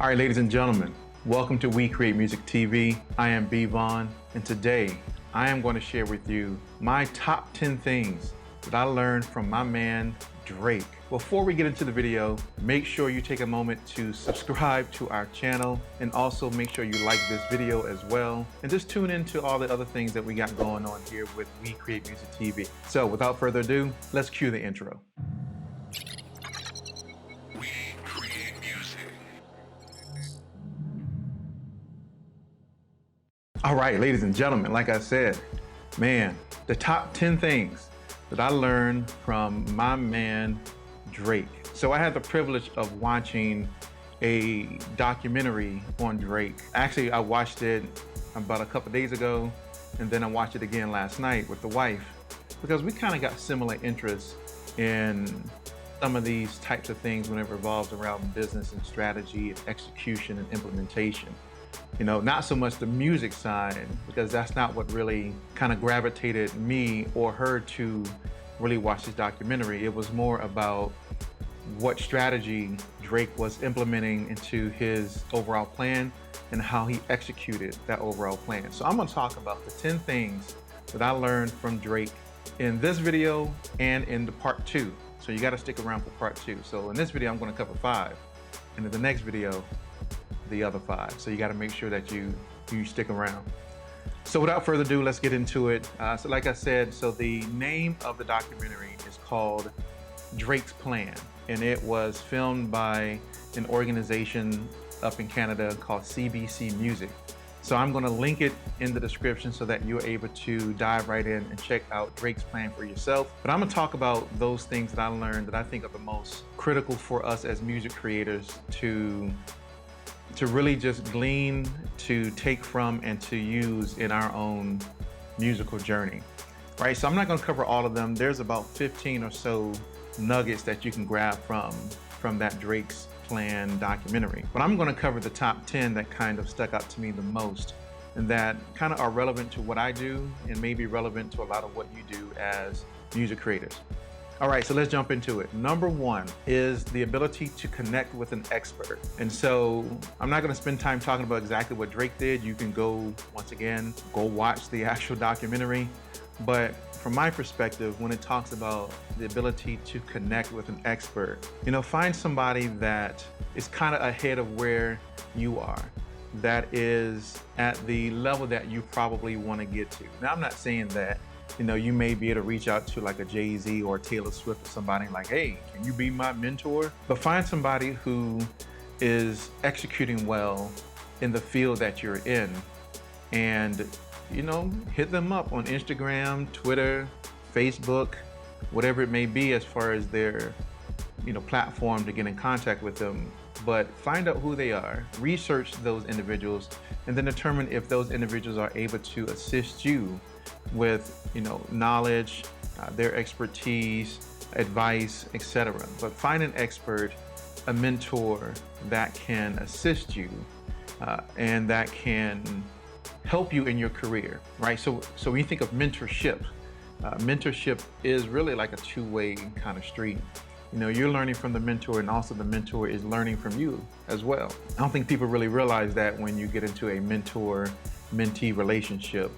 All right, ladies and gentlemen, welcome to We Create Music TV. I am B. Vaughn, and today I am going to share with you my top 10 things that I learned from my man, Drake. Before we get into the video, make sure you take a moment to subscribe to our channel and also make sure you like this video as well. And just tune into all the other things that we got going on here with We Create Music TV. So without further ado, let's cue the intro. We create music. All right, ladies and gentlemen, like I said, man, the top 10 things that I learned from my man, Drake. So I had the privilege of watching a documentary on Drake. Actually, I watched it about a couple days ago, and then I watched it again last night with the wife, because we kind of got similar interests in some of these types of things whenever it revolves around business and strategy and execution and implementation. You know, not so much the music side, because that's not what really kind of gravitated me or her to really watch this documentary. It was more about what strategy Drake was implementing into his overall plan and how he executed that overall plan. So I'm going to talk about the 10 things that I learned from Drake in this video and in the part 2. So you got to stick around for part 2. So in this video, I'm going to cover 5. And in the next video, the other 5. So you got to make sure that you stick around. So without further ado, let's get into it. So like I said, so the name of the documentary is called Drake's Plan, and it was filmed by an organization up in Canada called CBC Music. So I'm going to link it in the description so that you're able to dive right in and check out Drake's Plan for yourself. But I'm going to talk about those things that I learned that I think are the most critical for us as music creators to really just glean, to take from, and to use in our own musical journey, right? So I'm not going to cover all of them. There's about 15 or so nuggets that you can grab from that Drake's Plan documentary. But I'm going to cover the top 10 that kind of stuck out to me the most and that kind of are relevant to what I do and maybe relevant to a lot of what you do as music creators. All right, so let's jump into it. Number 1 is the ability to connect with an expert. And so I'm not gonna spend time talking about exactly what Drake did. You can go, once again, go watch the actual documentary. But from my perspective, when it talks about the ability to connect with an expert, you know, find somebody that is kind of ahead of where you are, that is at the level that you probably wanna get to. Now, I'm not saying that you know, you may be able to reach out to like a Jay-Z or Taylor Swift or somebody like, hey, can you be my mentor? But find somebody who is executing well in the field that you're in and, you know, hit them up on Instagram, Twitter, Facebook, whatever it may be as far as their, you know, platform to get in contact with them. But find out who they are, research those individuals, and then determine if those individuals are able to assist you with, you know, knowledge, their expertise, advice, etc. But find an expert, a mentor that can assist you and that can help you in your career, right? So when you think of mentorship, mentorship is really like a two-way kind of street. You know, you're learning from the mentor and also the mentor is learning from you as well. I don't think people really realize that when you get into a mentor-mentee relationship.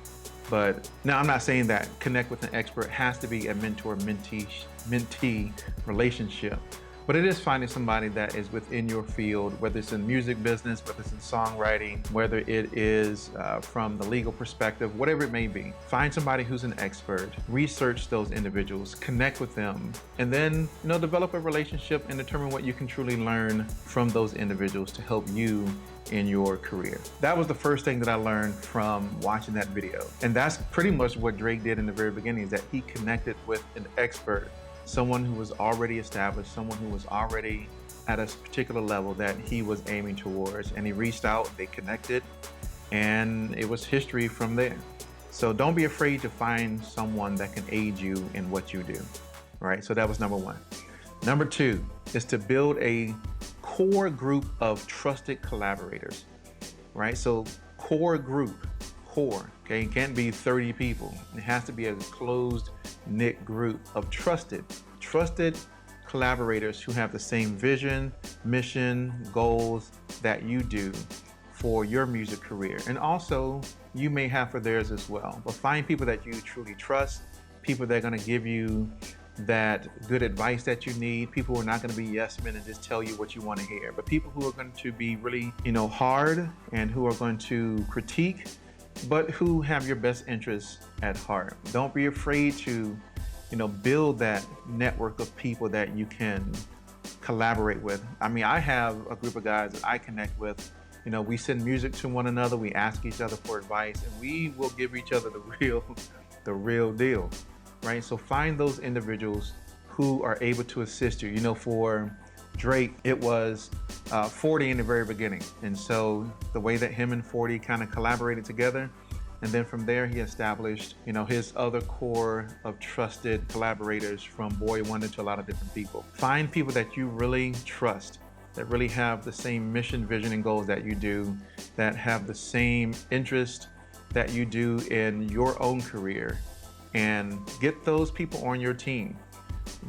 But now I'm not saying that connect with an expert has to be a mentor-mentee relationship, but it is finding somebody that is within your field, whether it's in music business, whether it's in songwriting, whether it is from the legal perspective, whatever it may be. Find somebody who's an expert, research those individuals, connect with them, and then, you know, develop a relationship and determine what you can truly learn from those individuals to help you in your career. That was the first thing that I learned from watching that video. And that's pretty much what Drake did in the very beginning, is that he connected with an expert, someone who was already established, someone who was already at a particular level that he was aiming towards. And he reached out, they connected, and it was history from there. So don't be afraid to find someone that can aid you in what you do, right? So that was number 1. Number 2 is to build a core group of trusted collaborators, right? So core group, okay? It can't be 30 people. It has to be a closed knit group of trusted collaborators who have the same vision, mission, goals that you do for your music career. And also, you may have for theirs as well. But find people that you truly trust, people that are going to give you that good advice that you need, people who are not going to be yes men and just tell you what you want to hear, but people who are going to be really, hard and who are going to critique, but who have your best interests at heart. Don't be afraid to, build that network of people that you can collaborate with. I mean, I have a group of guys that I connect with. We send music to one another, we ask each other for advice, and we will give each other the real deal. Right? So find those individuals who are able to assist you. For Drake, it was 40 in the very beginning. And so the way that him and 40 kind of collaborated together, and then from there he established, his other core of trusted collaborators from Boy Wonder to a lot of different people. Find people that you really trust, that really have the same mission, vision, and goals that you do, that have the same interest that you do in your own career. And get those people on your team.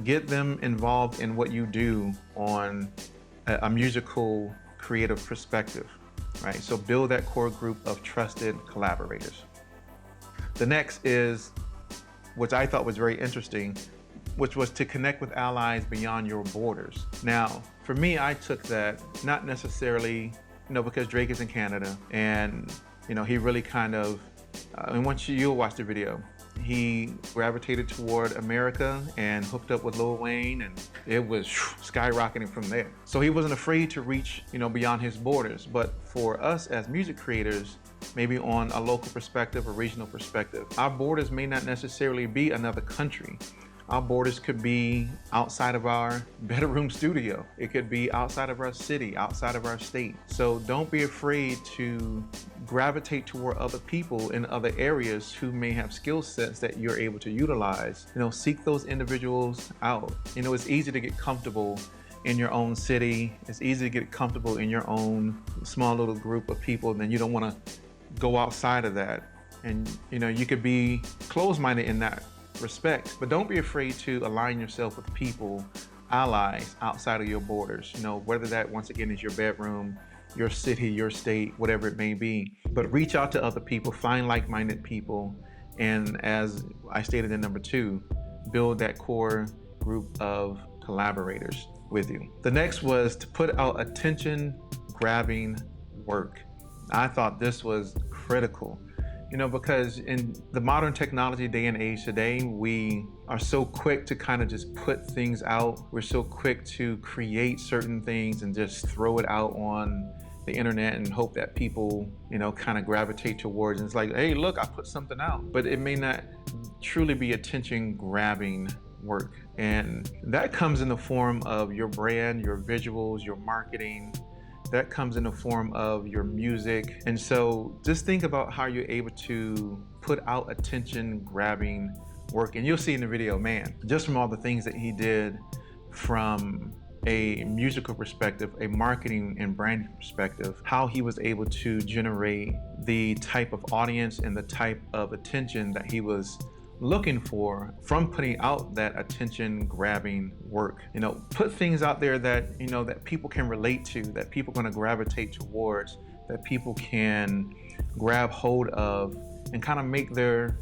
Get them involved in what you do on a musical, creative perspective, right? So build that core group of trusted collaborators. The next is, which I thought was very interesting, which was to connect with allies beyond your borders. Now, for me, I took that not necessarily, because Drake is in Canada, and he really kind of, and once you'll watch the video, he gravitated toward America and hooked up with Lil Wayne, and it was skyrocketing from there. So he wasn't afraid to reach, beyond his borders. But for us as music creators, maybe on a local perspective or regional perspective, our borders may not necessarily be another country. Our borders could be outside of our bedroom studio. It could be outside of our city, outside of our state. So don't be afraid to gravitate toward other people in other areas who may have skill sets that you're able to utilize. Seek those individuals out. It's easy to get comfortable in your own city. It's easy to get comfortable in your own small little group of people, and then you don't want to go outside of that. And you could be closed-minded in that respect, but don't be afraid to align yourself with people, allies outside of your borders, whether that once again is your bedroom, your city, your state, whatever it may be. But reach out to other people, find like-minded people, and as I stated in number 2, build that core group of collaborators with you. The next was to put out attention-grabbing work. I thought this was critical. Because in the modern technology day and age today, we are so quick to kind of just put things out. We're so quick to create certain things and just throw it out on the internet and hope that people, kind of gravitate towards. And it's like, hey, look, I put something out. But it may not truly be attention-grabbing work. And that comes in the form of your brand, your visuals, your marketing. That comes in the form of your music. And so just think about how you're able to put out attention-grabbing work. And you'll see in the video, man, just from all the things that he did from a musical perspective, a marketing and branding perspective, how he was able to generate the type of audience and the type of attention that he was looking for from putting out that attention-grabbing work. Put things out there that, that people can relate to, that people are going to gravitate towards, that people can grab hold of and kind of make their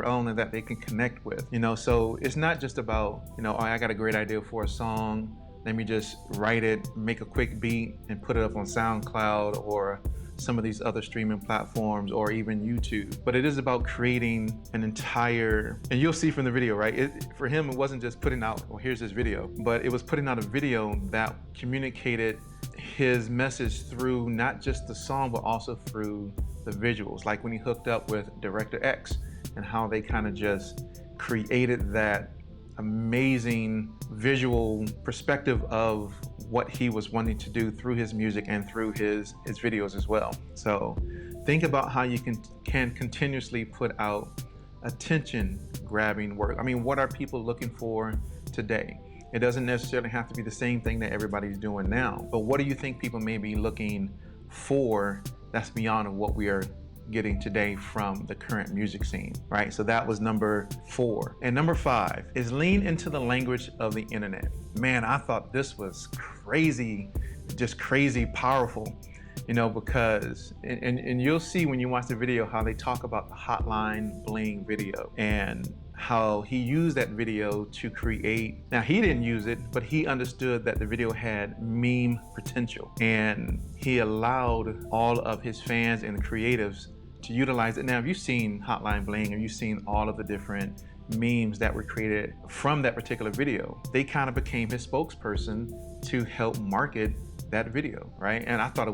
own, and that they can connect with. So it's not just about, oh, I got a great idea for a song, let me just write it, make a quick beat and put it up on SoundCloud or some of these other streaming platforms or even YouTube. But it is about creating an entire, and you'll see from the video, right? For him, it wasn't just putting out, well, here's this video, but it was putting out a video that communicated his message through not just the song, but also through the visuals. Like when he hooked up with Director X and how they kind of just created that amazing visual perspective of what he was wanting to do through his music and through his videos as well. So think about how you can continuously put out attention-grabbing work. I mean, what are people looking for today? It doesn't necessarily have to be the same thing that everybody's doing now, but what do you think people may be looking for that's beyond what we are getting today from the current music scene, right? So that was number 4. And number 5 is lean into the language of the internet. Man, I thought this was crazy, just crazy powerful, because, and you'll see when you watch the video how they talk about the hotline bling video and how he used that video to create. Now, he didn't use it, but he understood that the video had meme potential, and he allowed all of his fans and creatives to utilize it. Now, if you've seen Hotline Bling and you've seen all of the different memes that were created from that particular video, they kind of became his spokesperson to help market that video, right? And I thought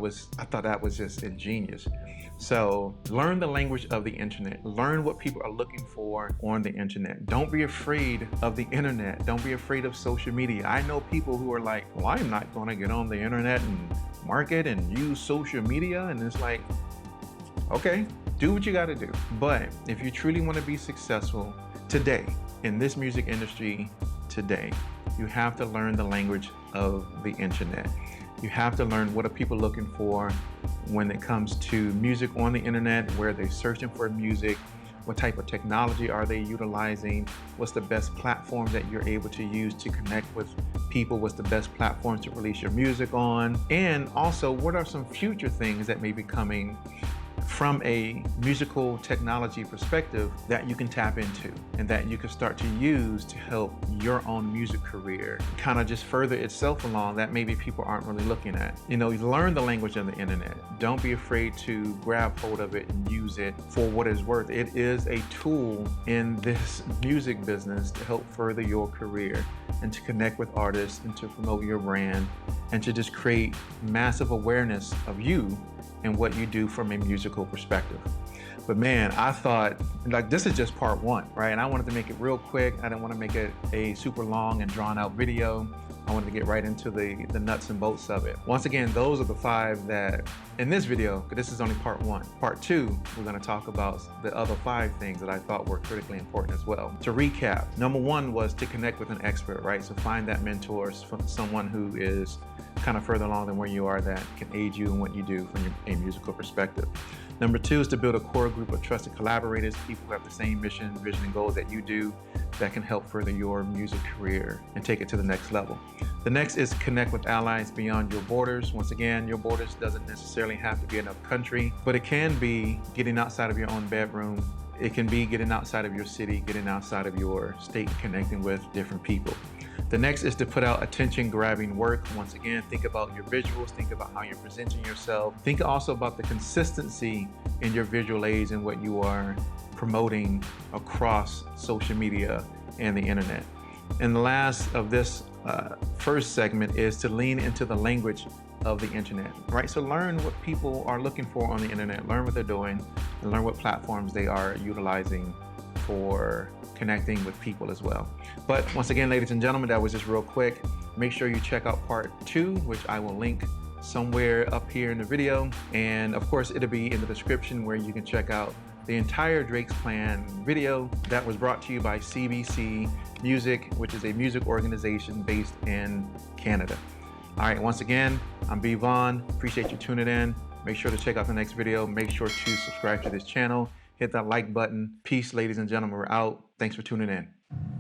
that was just ingenious. So learn the language of the internet. Learn what people are looking for on the internet. Don't be afraid of the internet. Don't be afraid of social media. I know people who are like, well, I'm not going to get on the internet and market and use social media. And it's like, okay, do what you got to do. But if you truly want to be successful today in this music industry today, you have to learn the language of the internet. You have to learn what are people looking for when it comes to music on the internet, where they're searching for music, what type of technology are they utilizing, what's the best platforms that you're able to use to connect with people, what's the best platforms to release your music on, and also what are some future things that may be coming from a musical technology perspective that you can tap into and that you can start to use to help your own music career kind of just further itself along that maybe people aren't really looking at. Learn the language of the internet. Don't be afraid to grab hold of it and use it for what it's worth. It is a tool in this music business to help further your career and to connect with artists and to promote your brand and to just create massive awareness of you and what you do from a musical perspective. But man, I thought, this is just part 1, right? And I wanted to make it real quick. I didn't want to make it a super long and drawn out video. I wanted to get right into the nuts and bolts of it. Once again, those are the 5 that, in this video, this is only part 1. Part 2, we're gonna talk about the other 5 things that I thought were critically important as well. To recap, number 1 was to connect with an expert, right? So find that mentor, someone who is kind of further along than where you are that can aid you in what you do from a musical perspective. Number 2 is to build a core group of trusted collaborators, people who have the same mission, vision, and goals that you do that can help further your music career and take it to the next level. The next is connect with allies beyond your borders. Once again, your borders doesn't necessarily have to be another country, but it can be getting outside of your own bedroom. It can be getting outside of your city, getting outside of your state, and connecting with different people. The next is to put out attention-grabbing work. Once again, think about your visuals, think about how you're presenting yourself. Think also about the consistency in your visual aids and what you are promoting across social media and the internet. And the last of this first segment is to lean into the language of the internet, right? So learn what people are looking for on the internet, learn what they're doing, and learn what platforms they are utilizing for connecting with people as well. But once again, ladies and gentlemen, that was just real quick. Make sure you check out part 2, which I will link somewhere up here in the video. And of course, it'll be in the description where you can check out the entire Drake's Plan video that was brought to you by CBC Music, which is a music organization based in Canada. All right, once again, I'm B. Vaughn. Appreciate you tuning in. Make sure to check out the next video. Make sure to subscribe to this channel. Hit that like button. Peace, ladies and gentlemen. We're out. Thanks for tuning in.